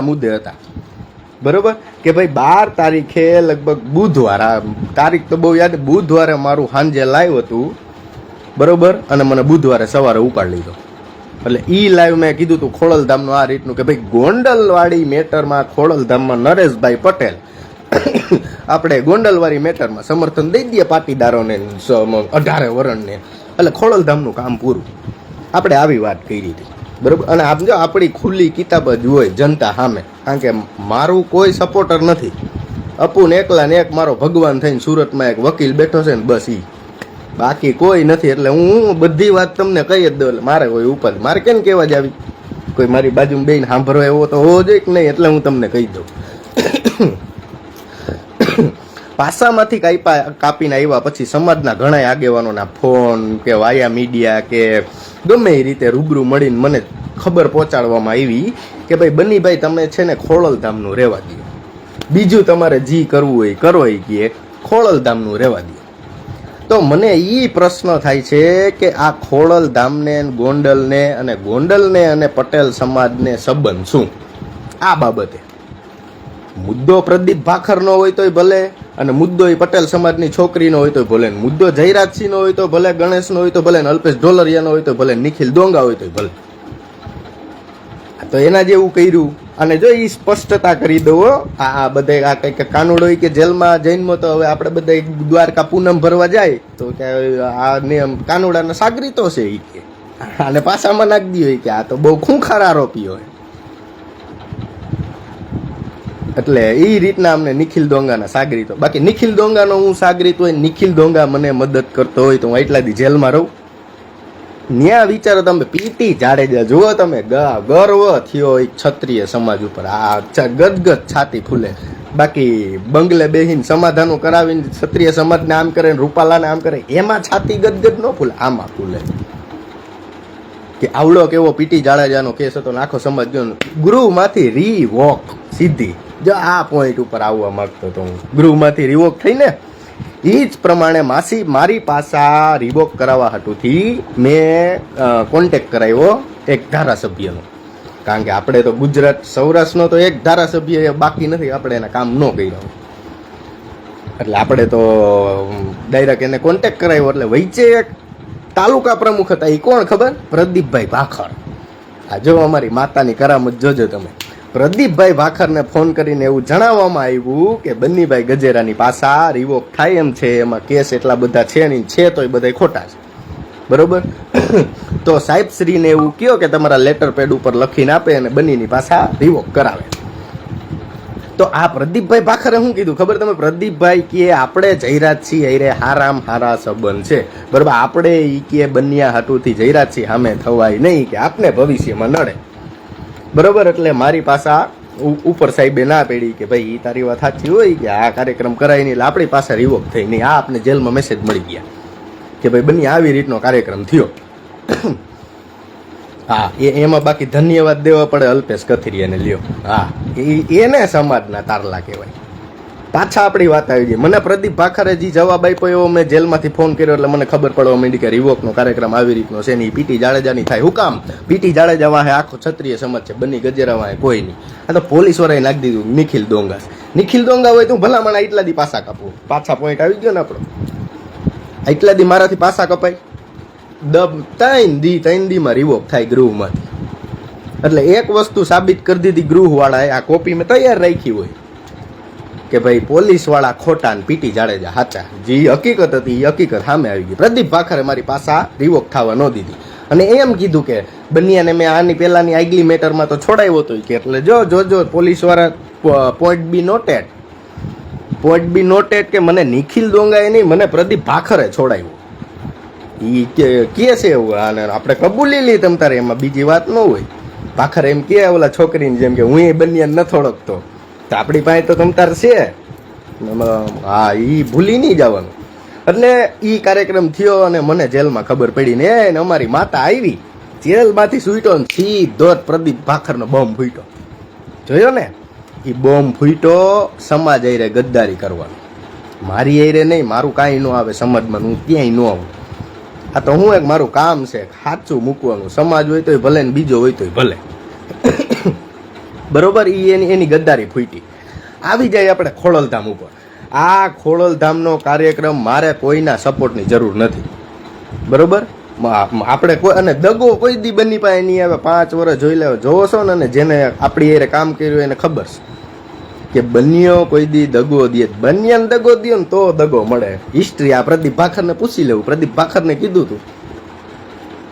મુદ્દે હતા, બરોબર, કે ભાઈ 12 તારીખે લગભગ બુધવાર, આ તારીખ તો બહુ યાદ, બુધવારે મારું સાંજે લાઈવ હતું, બરોબર, અને મને બુધવારે સવારે ઉપાડી લીધો. એટલે ઈ લાઈવ મેં કીધું હતું ખોડલધામનું આ રીતનું કે ભાઈ ગોંડલવાળી મેટરમાં ખોડલધામમાં નરેશભાઈ પટેલ આપણે ગોંડલવાળી મેટરમાં સમર્થન દઈ દઈએ પાટીદારોને 18 વરણને, એટલે ખોડલધામનું કામ પૂરું. આપણે આવી વાત કરી હતી, બરોબર. અને આમ જો આપણી ખુલ્લી કિતાબ જ હોય જનતા સામે, કારણ કે મારું કોઈ સપોર્ટર નથી. અપુને એકલા ને એક મારો ભગવાન થઈને સુરતમાં એક વકીલ બેઠો છે ને, બસ ઈ, બાકી કોઈ નથી. એટલે હું બધી વાત તમને કહી જ દઉં, મારે કોઈ ઉપર મારે કેમ કહેવા જ આવી, કોઈ મારી બાજુમાં બેન સાંભળો એવો તો હોવો જોઈએ કે નહીં, એટલે હું તમને કહી દઉં. પાસામાંથી કાપીને આવ્યા પછી સમાજના ઘણા આગેવાનોના ફોન કે વાયા મીડિયા કે ગમે એ રીતે રૂબરૂ મળીને મને ખબર પહોંચાડવામાં આવી કે ભાઈ બનીભાઈ તમે છે ને ખોડલધામનું રહેવા દો, બીજું તમારે જી કરવું હોય કરો, એ કે ખોડલધામનું રહેવા દો. તો મને એ પ્રશ્ન થાય છે કે આ ખોડલધામને, ગોંડલને અને પટેલ સમાજને સંબંધ શું આ બાબતે? મુદ્દો પ્રદીપ ભાખરનો હોય તોય ભલે, અને મુદ્દો એ પટેલ સમાજની છોકરીનો હોય તો ભલે, મુદ્દો જયરાજસિંહનો હોય તો ભલે, ગણેશનો હોય તો ભલે, અલ્પેશ ઢોલરિયાનો હોય તો ભલે, નિખિલ ડોંગા હોય તો ભલે. તો એના જેવું કર્યું. અને જો એ સ્પષ્ટતા કરી દો, આ બધે આ કંઈક કાનુડો કે જેલમાં જઈને તો હવે આપણે બધા દ્વારકા પૂનમ ભરવા જાય તો કે આ નિયમ કાનુડાના સાગરીતો છે એ કે, અને પાછામાં નાખી દો કે આ તો બહુ ખૂંખાર આરોપીઓ હોય. એટલે એ રીતના અમને નિખિલ ડોંગાના સાગરીતો, બાકી નિખિલ ડોંગાનો હું સાગરીત હોય, નિખિલ ડોંગા મને મદદ કરતો હોય તો હું એટલા દી જેલમાં રહું. ન્યા વિચારો તમે, પીટી જાડેજા જુઓ તમે, ગર્વ થયો એક ક્ષત્રિય સમાજ ઉપર, આ ગદગદ છાતી ફૂલે. બાકી બંગલે બેહીને સમાધાનો કરાવીને ક્ષત્રિય સમાજને આમ કરે, રૂપાલાને આમ કરે, એમાં છાતી ગદગદ ન ફૂલે, આમાં ફૂલે. કે આવડો કેવો પીટી જાડેજાનો કેસ હતો, આખો સમાજ ગયો ગૃહમાંથી રીવોક સીધી. જો આ પોઈન્ટ ઉપર આવવા માંગતો હતો હું, ગૃહમાંથી રિવોક થઈને એ જ પ્રમાણે મારી પાસા રિવોક કરાવવા હાટુથી મેં કોન્ટેક્ટ કરાવ્યો એક ધારાસભ્યનો, કારણ કે આપણે તો ગુજરાત સૌરાષ્ટ્રનો તો એક ધારાસભ્ય બાકી નથી, આપણે એના કામ ન કર્યા હોય. એટલે આપણે તો ડાયરેક્ટ એને કોન્ટેક્ટ કરાવ્યો. એટલે વચ્ચે એક તાલુકા પ્રમુખ હતા, એ કોણ ખબર? પ્રદીપભાઈ ભાખર. આ જો અમારી માતાની કરામત જોજો તમે. પ્રદીપભાઈ ભાખરને ફોન કરીને એવું જણાવવામાં આવ્યું કે બન્નીભાઈ ગજેરાની પાસા રિવોક થાય એમ છે, એમાં કેસ એટલા બધા છે નહીં, છે તો એ બધા ખોટા છે, બરોબર. તો સાહેબ શ્રીને એવું કહો કે તમારા લેટર પેડ ઉપર લખીને આપે અને બન્નીની પાસા રિવોક કરાવે. તો આ પ્રદીપભાઈ ભાખરે શું કીધું ખબર તમે? પ્રદીપભાઈ કે આપણે જયરાજસિંહ અરે હારામ હારા સંબંધ છે, બરોબર, આપણે ઈ કે બન્યા હાટુથી જયરાજસિંહ સામે થવાય નહીં, કે આપને ભવિષ્યમાં નડે, બરોબર. એટલે મારી પાસા ઉપર સાહેબે ના પેડી કે ભાઈ એ તારી વાત સાચી હોય કે આ કાર્યક્રમ કરાય નહીં, એટલે આપણી પાસે રિવોક થઈ નહીં. આ આપને જેલમાં મેસેજ મળી ગયા કે ભાઈ બની આવી રીતનો કાર્યક્રમ થયો. હા, એમાં બાકી ધન્યવાદ દેવા પડે અલ્પેશ કથિરિયાને, લ્યો. હા, એને સમાજના તારલા કહેવાય. પાછા આપણી વાત આવી ગઈ. મને પ્રદીપ ભાખરે જે જવાબ આપ્યો એવો મેં જેલમાંથી ફોન કર્યો એટલે મને ખબર પડવા માંડી કે રિવોકનો કાર્યક્રમ આવી રીતનો છે નહીં. પીટી જાડેજાની થાય. હું કામ? પીટી જાડેજા વાહે આખો ક્ષત્રિય સમાજ છે, બની ગજેરા વાહે કોઈ નહીં. આ તો પોલીસ વાળાએ નાખી દીધું નિખિલ ડોંગા. નિખિલ ડોંગા હોય તો ભલામણ એટલા દી પાસા કાપવું. પાછા પોઈન્ટ આવી ગયો ને આપણો. એટલા દી મારાથી પાસા કપાય. 3 દીમાં રિવોક થાય ગૃહમાંથી. એટલે એક વસ્તુ સાબિત કરી દીધી ગૃહવાળાએ, આ કોપી મેં તૈયાર રાખી હોય કે ભાઈ પોલીસ વાળા ખોટા ને પીટી જાડેજા સાચા. જે હકીકત હતી એ હકીકત સામે આવી ગઈ. પ્રદીપ ભાખરે મારી પાસા રિવોક થવા ન દીધી અને એમ કીધું કે બન્યાને મેં આની પહેલાની આગલી મેટરમાં તો છોડાવ્યો હતો કે, એટલે જો પોલીસ વાળા પોઈન્ટ બી નોટેડ કે મને નિખિલ ડોંગાએ નહીં, મને પ્રદીપ ભાખરે છોડાવ્યો. એ કે છે એવું, અને આપણે કબૂલી લી તમ તારે, એમાં બીજી વાત ન હોય. ભાખર એમ કે ઓલા છોકરીની જેમ કે હું એ બન્યા ન થોડોકતો, તો આપણી પાસે તો તમતાર છે. હા, એ ભૂલી નહીં જવાનું. એટલે એ કાર્યક્રમ થયો અને મને જેલમાં ખબર પડી ને અમારી માતા આવી જેલમાંથી છૂટ્યો ને સીધો પ્રદીપ ભાખરનો બોમ્બ ફૂટ્યો. જોયો ને? એ બોમ્બ ફૂટ્યો સમાજ આયરે ગદ્દારી કરવાનું. મારી આયરે નહીં, મારું કાંઈ ન આવે સમાજમાં, હું ક્યાંય ન આવું. આ તો હું એક મારું કામ છે સાચું મૂકવાનું. સમાજ હોય તોય ભલે ને બીજો હોય તોય ભલે, બરોબર, એની ગદ્દારી ફૂટી. આવી જાય આપણે ખોડલધામ ઉપર. આ ખોડલધામનો કાર્યક્રમ મારે કોઈના સપોર્ટની જરૂર નથી, બરોબર. આપણે કોઈ અને દગો કોઈ દી બની પાસે નહીં આવે. 5 વર્ષ જોઈ લેવો, જોવો છો ને, અને જેને આપણી એ કામ કર્યું એને ખબર છે કે બન્યો કોઈ દી દગો દે. બન્યાને દગો દે ને તો દગો મળે. હિસ્ટ્રી આ પ્રદીપ ભાખરને પૂછી લેવું. પ્રદીપ ભાખરને કીધું હતું,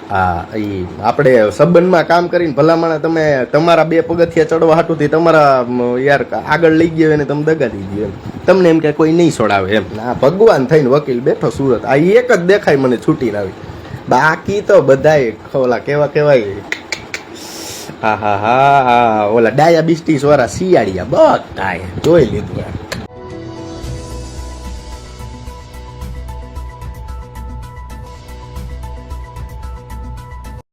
હા, એ આપણે સંબંધમાં કામ કરીને ભલામણ તમે તમારા 2 પગથિયા ચડવા હાટુથી તમારા યાર આગળ લઈ ગયો એને તમે દગા દીધી એમ. તમને એમ કે કોઈ નહીં છોડાવે એમ. આ ભગવાન થઈને વકીલ બેઠો સુરત. આ એક જ દેખાય મને છૂટીને આવી. બાકી તો બધાય ઓલા કેવાય, હા, ઓલા ડાયાબિટીસ વાળા શિયાળિયા બધા જોઈ લીધું.